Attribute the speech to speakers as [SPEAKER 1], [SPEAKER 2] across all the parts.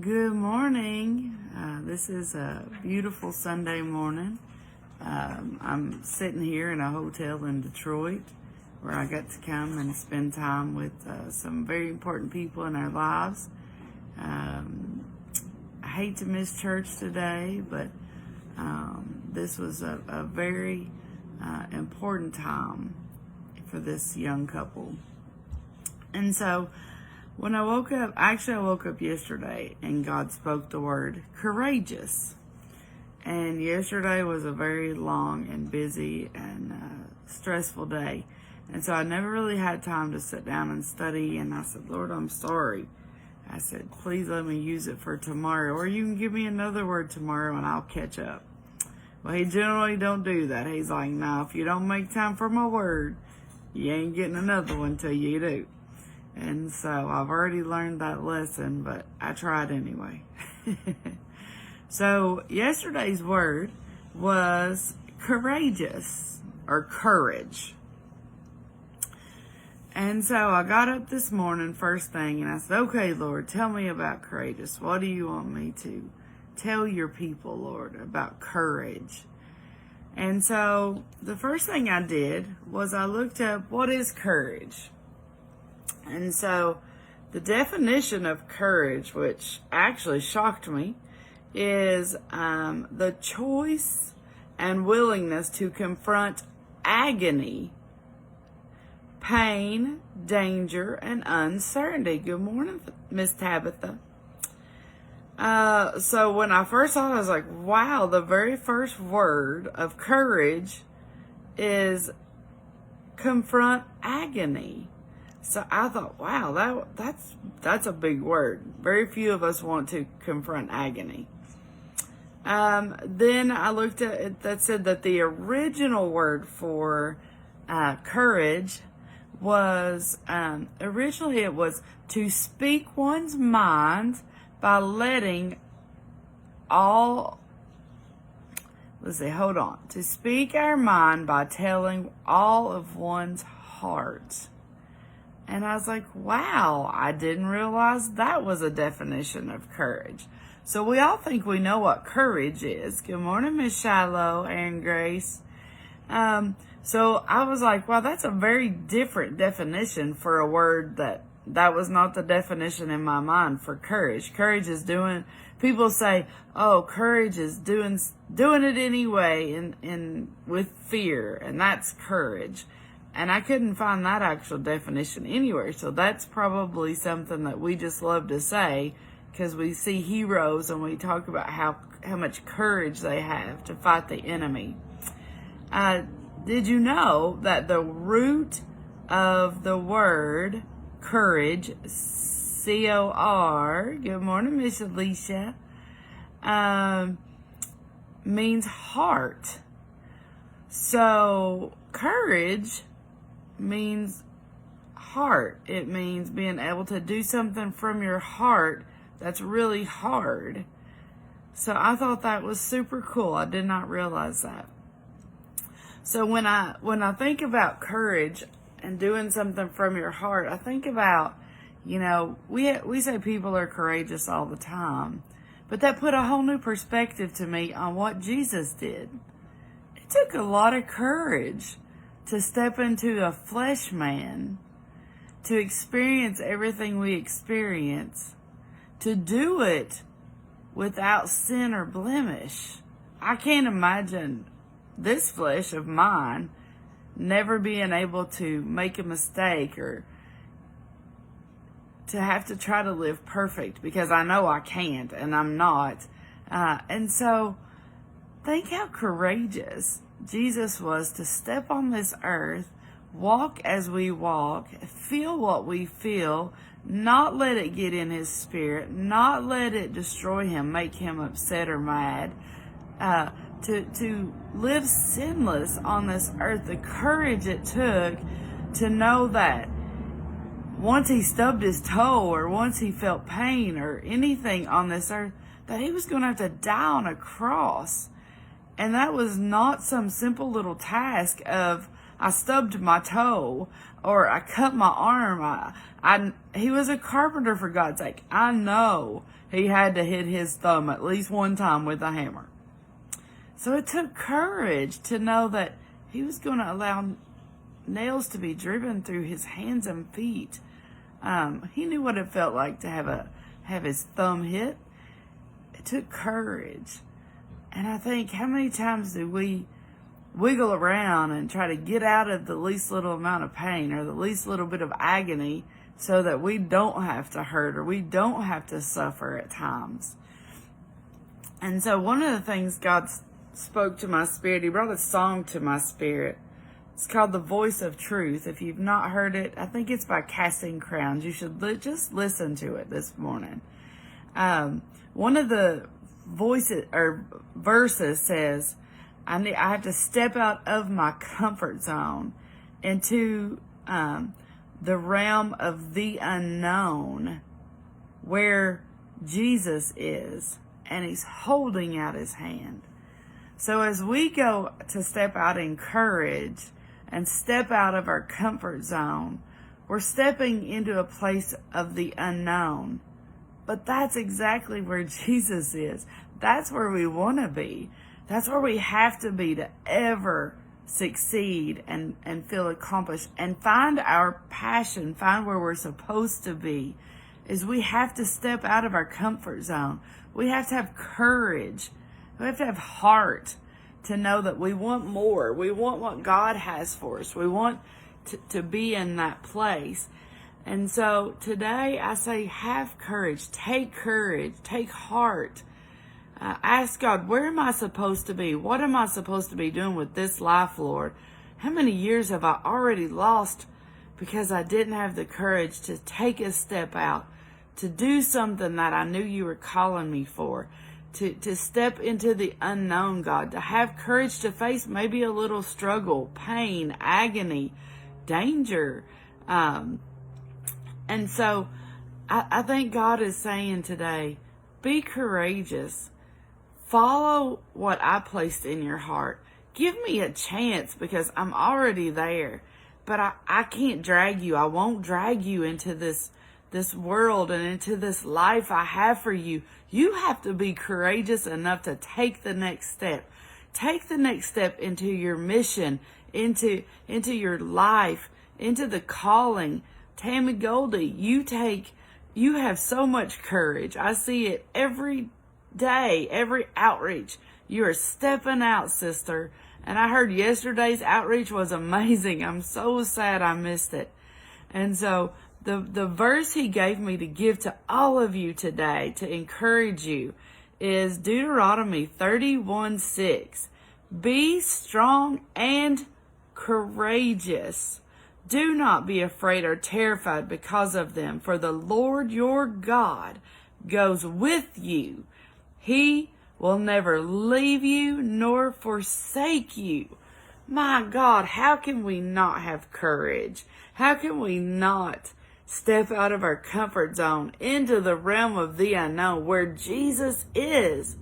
[SPEAKER 1] Good morning. This is a beautiful Sunday morning. I'm sitting here in a hotel in Detroit where I got to come and spend time with some very important people in our lives. I hate to miss church today, but this was a very important time for this young couple. And so when I woke up, I woke up yesterday and God spoke the word courageous. And yesterday was a very long and busy and stressful day. And so I never really had time to sit down and study. And I said, Lord, I'm sorry. I said, please let me use it for tomorrow. Or you can give me another word tomorrow and I'll catch up. Well, he generally don't do that. He's like, no, if you don't make time for my word, you ain't getting another one till you do. And so I've already learned that lesson, but I tried anyway. So yesterday's word was courageous or courage. And so I got up this morning first thing and I said, okay, Lord, tell me about courageous. What do you want me to tell your people, Lord, about courage? And so the first thing I did was I looked up what is courage. And so the definition of courage, which actually shocked me, is the choice and willingness to confront agony, pain, danger, and uncertainty. Good morning, Miss Tabitha. So when I first saw it, I was like, wow, the very first word of courage is confront agony. So I thought, wow, that's a big word. Very few of us want to confront agony. Then I looked at it that said that the original word for courage was, originally it was to speak one's mind by letting to speak our mind by telling all of one's heart. And I was like, wow, I didn't realize that was a definition of courage. So we all think we know what courage is. Good morning, Miss Shiloh and Grace. So I was like, wow, that's a very different definition for a word that was not the definition in my mind for courage. Courage is people say, oh, courage is doing it anyway with fear, and that's courage. And I couldn't find that actual definition anywhere. So that's probably something that we just love to say because we see heroes and we talk about how much courage they have to fight the enemy. Did you know that the root of the word courage, C-O-R, good morning, Miss Alicia, means heart. So courage means heart. It means being able to do something from your heart that's really hard. So I thought that was super cool. I did not realize that. So when I think about courage and doing something from your heart, I think about, we say people are courageous all the time, but that put a whole new perspective to me on what Jesus did. It took a lot of courage to step into a flesh man, to experience everything we experience, to do it without sin or blemish. I can't imagine this flesh of mine never being able to make a mistake or to have to try to live perfect, because I know I can't and I'm not. And so think how courageous Jesus was to step on this earth, walk as we walk, feel what we feel, not let it get in his spirit, not let it destroy him, make him upset or mad, to live sinless on this earth. The courage it took to know that once he stubbed his toe or once he felt pain or anything on this earth, that he was going to have to die on a cross. And that was not some simple little task of I stubbed my toe, or I cut my arm. He was a carpenter, for God's sake. I know he had to hit his thumb at least one time with a hammer. So it took courage to know that he was going to allow nails to be driven through his hands and feet. He knew what it felt like to have his thumb hit. It took courage. And I think, how many times do we wiggle around and try to get out of the least little amount of pain or the least little bit of agony so that we don't have to hurt or we don't have to suffer at times? And so one of the things God spoke to my spirit, he brought a song to my spirit. It's called The Voice of Truth. If you've not heard it, I think it's by Casting Crowns. You should just listen to it this morning. One of the voices or verses says, I have to step out of my comfort zone into the realm of the unknown where Jesus is, and he's holding out his hand. So as we go to step out in courage and step out of our comfort zone, we're stepping into a place of the unknown. But that's exactly where Jesus is. That's where we want to be. That's where we have to be to ever succeed and feel accomplished and find our passion, find where we're supposed to be, is we have to step out of our comfort zone. We have to have courage. We have to have heart to know that we want more. We want what God has for us. We want to be in that place. And so today I say, have courage, take heart. Ask God, where am I supposed to be? What am I supposed to be doing with this life, Lord? How many years have I already lost because I didn't have the courage to take a step out, to do something that I knew you were calling me for, to step into the unknown, God, to have courage to face maybe a little struggle, pain, agony, danger. And so I think God is saying today, be courageous. Follow what I placed in your heart. Give me a chance because I'm already there. But I can't drag you. I won't drag you into this world and into this life I have for you. You have to be courageous enough to take the next step. Take the next step into your mission, into your life, into the calling. Tammy Goldie, you have so much courage. I see it every day, every outreach. You are stepping out, sister. And I heard yesterday's outreach was amazing. I'm so sad I missed it. And so the verse he gave me to give to all of you today to encourage you is Deuteronomy 31:6. Be strong and courageous. Do not be afraid or terrified because of them, for the Lord your God goes with you. He will never leave you nor forsake you. My God, how can we not have courage? How can we not step out of our comfort zone into the realm of the unknown where Jesus is?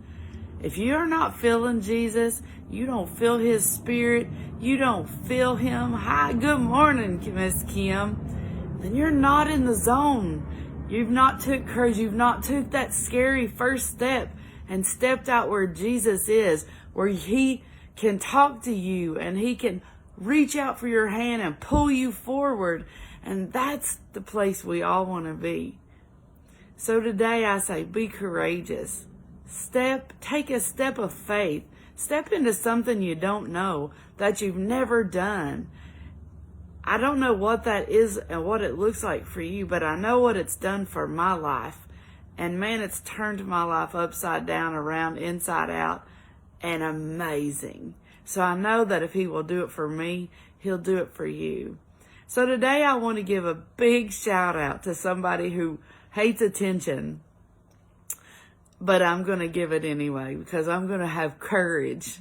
[SPEAKER 1] If you're not feeling Jesus, you don't feel his spirit, you don't feel him. Hi, good morning, Miss Kim. Then you're not in the zone. You've not took courage. You've not took that scary first step and stepped out where Jesus is, where he can talk to you and he can reach out for your hand and pull you forward. And that's the place we all want to be. So today I say, be courageous. Take a step of faith. Step into something you don't know, that you've never done. I don't know what that is and what it looks like for you, but I know what it's done for my life. And man, it's turned my life upside down, around, inside out, and amazing. So I know that if he will do it for me, he'll do it for you. So today I want to give a big shout out to somebody who hates attention. But I'm going to give it anyway because I'm going to have courage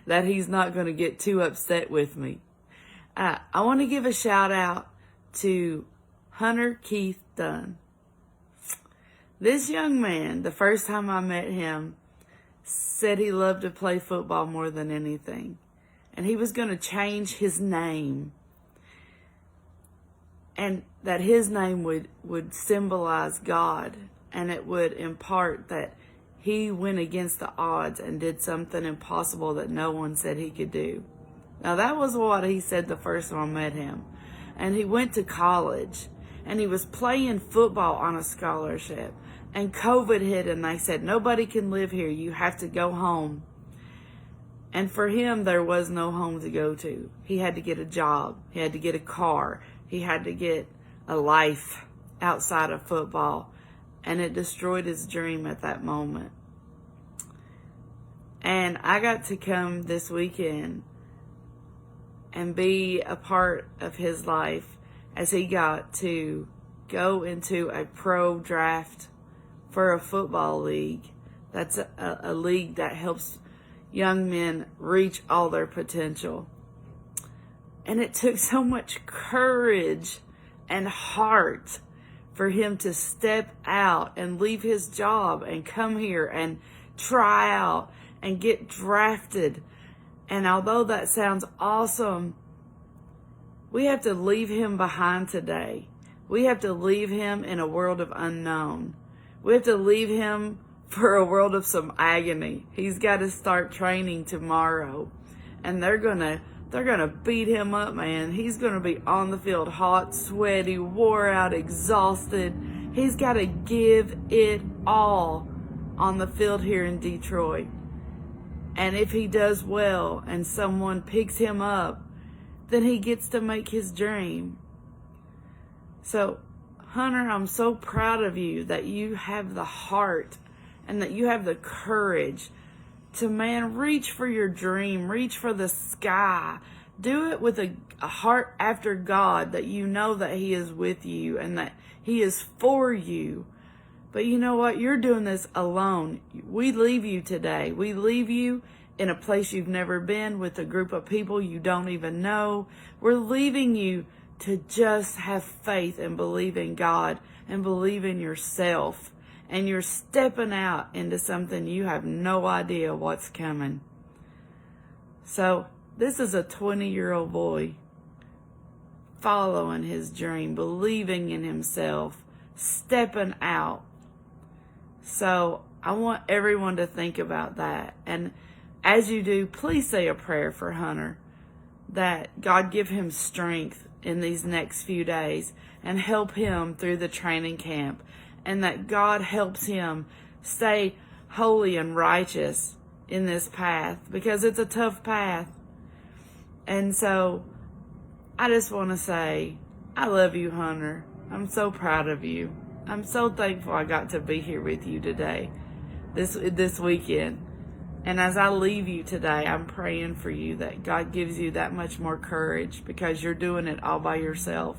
[SPEAKER 1] that he's not going to get too upset with me. I want to give a shout out to Hunter Keith Dunn. This young man, the first time I met him, said he loved to play football more than anything. and he was going to change his name, and that his name would symbolize God, and it would impart that he went against the odds and did something impossible that no one said he could do. Now, that was what he said the first time I met him. And he went to college, and he was playing football on a scholarship. And COVID hit, and they said, nobody can live here. You have to go home. And for him, there was no home to go to. He had to get a job. He had to get a car. He had to get a life outside of football. And it destroyed his dream at that moment. And I got to come this weekend and be a part of his life as he got to go into a pro draft for a football league. That's a league that helps young men reach all their potential. And it took so much courage and heart for him to step out and leave his job and come here and try out and get drafted. And although that sounds awesome, we have to leave him behind today. We have to leave him in a world of unknown. We have to leave him for a world of some agony. He's got to start training tomorrow. And they're gonna beat him up, man. He's gonna be on the field hot, sweaty, wore out, exhausted. He's got to give it all on the field here in Detroit. And if he does well and someone picks him up, then he gets to make his dream. So, Hunter, I'm so proud of you that you have the heart and that you have the courage to, man, reach for your dream, reach for the sky. Do it with a heart after God, that you know that he is with you and that he is for you. But you know what? You're doing this alone. We leave you today. We leave you in a place you've never been with a group of people you don't even know. We're leaving you to just have faith and believe in God and believe in yourself. And you're stepping out into something you have no idea what's coming. So this is a 20-year-old boy following his dream, believing in himself, stepping out. So I want everyone to think about that. And as you do, please say a prayer for Hunter, that God give him strength in these next few days and help him through the training camp, and that God helps him stay holy and righteous in this path, because it's a tough path. And so I just want to say, I love you, Hunter. I'm so proud of you. I'm so thankful I got to be here with you today, this weekend. And as I leave you today, I'm praying for you that God gives you that much more courage, because you're doing it all by yourself.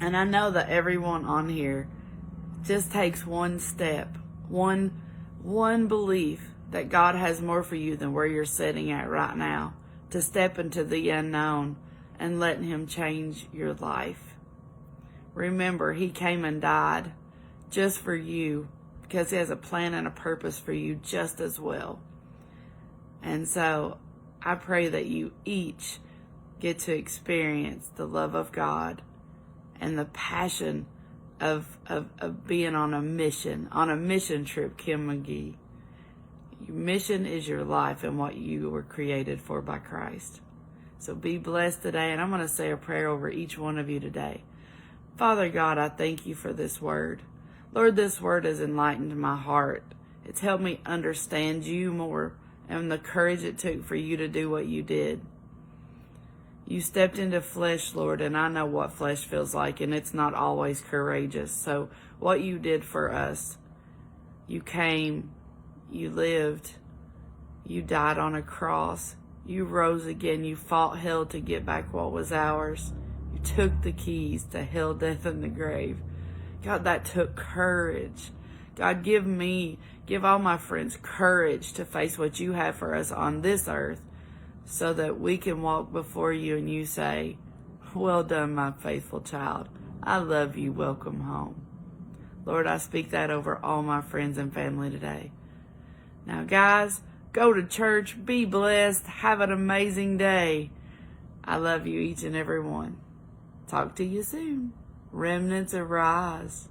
[SPEAKER 1] And I know that everyone on here just takes one step, one belief that God has more for you than where you're sitting at right now, to step into the unknown and letting him change your life. Remember, he came and died just for you, because he has a plan and a purpose for you just as well. And so I pray that you each get to experience the love of God and the passion of being on a mission trip, Kim McGee. Your mission is your life and what you were created for by Christ. So be blessed today, and I'm going to say a prayer over each one of you today. Father God, I thank you for this word. Lord, this word has enlightened my heart. It's helped me understand you more and the courage it took for you to do what you did. You stepped into flesh, Lord, and I know what flesh feels like, and it's not always courageous. So what you did for us, you came, you lived, you died on a cross, you rose again, you fought hell to get back what was ours. You took the keys to hell, death, and the grave. God, that took courage. God, give all my friends courage to face what you have for us on this earth, so that we can walk before you and you say, well done, my faithful child. I love you. Welcome home. Lord, I speak that over all my friends and family today. Now, guys, Go to church. Be blessed. Have an amazing day. I love you, each and every one. Talk to you soon. Remnants Arise.